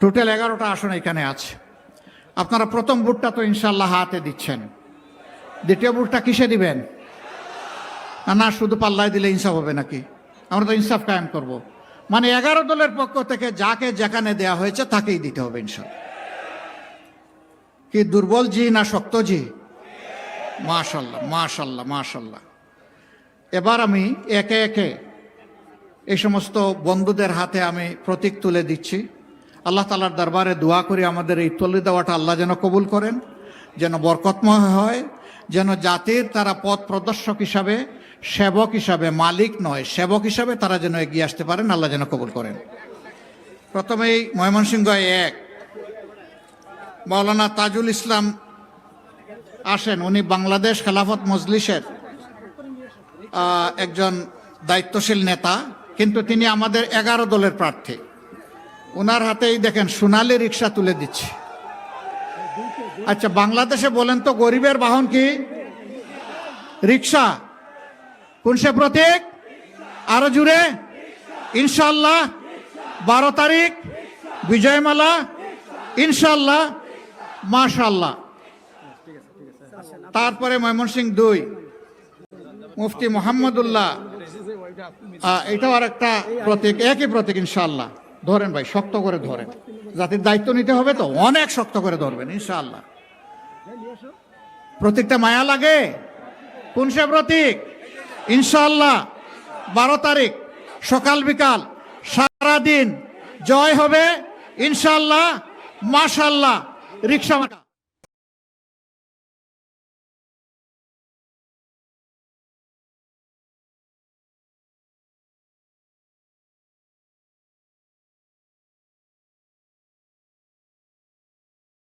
Total 11টা আসন এখানে আছে। আপনারা প্রথম ভোটটা তো ইনশাল্লাহ হাতে দিচ্ছেন, দ্বিতীয় ভোটটা কিসে দিবেন? না শুধু পাল্লায় দিলে ইনসাফ হবে নাকি? আমরা তো ইনসাফ কায়েম করব। মানে 11 দলের পক্ষ থেকে যাকে যেখানে দেয়া হয়েছে তাকেই দিতে হবে ইনশাল্লাহ। কি দুর্বল জি না শক্ত জি? মাশাল্লাহ মাশাল্লাহ মাশাল্লাহ। এবার আমি একে একে এই সমস্ত বন্ধুদের হাতে আমি প্রতীক তুলে দিচ্ছি। আল্লাহ তাআলার দরবারে দোয়া করি আমাদের এই তুলে দেওয়াটা আল্লাহ যেন কবুল করেন, যেন বরকতময় হয়, যেন জাতির তারা পথ প্রদর্শক হিসাবে, সেবক হিসাবে, মালিক নয় সেবক হিসাবে তারা যেন এগিয়ে আসতে পারেন, আল্লাহ যেন কবুল করেন। প্রথমেই ময়মনসিংহ 1 মাওলানা তাজুল ইসলাম আসেন। উনি বাংলাদেশ খেলাফত মজলিসের একজন দায়িত্বশীল নেতা, কিন্তু তিনি আমাদের 11 দলের প্রার্থী। ওনার হাতেই দেখেন সোনালী রিক্সা তুলে দিচ্ছে। আচ্ছা বাংলাদেশে বলেন তো গরিবের বাহন কি? রিক্সা। কোন সে প্রতীক? আরো জুড়ে ইনশাল্লাহ। 12 তারিখ বিজয়মালা ইনশাল্লাহ মাশাল্লাহ। তারপরে ময়মনসিংহ 2 মুফতি মোহাম্মদুল্লাহ, এটাও আর একটা প্রতীক, একই প্রতীক ইনশাল্লাহ। ধরেন ভাই, শক্ত করে ধরেন, জাতির দায়িত্ব নিতে হবে তো, অনেক শক্ত করে ধরবেন ইনশাআল্লাহ। প্রতীকটা মায়া লাগে। কোন সে প্রতীক? ইনশাআল্লাহ 12 তারিখ সকাল বিকাল সারাদিন জয় হবে ইনশাআল্লাহ মাশাআল্লাহ। রিক্সা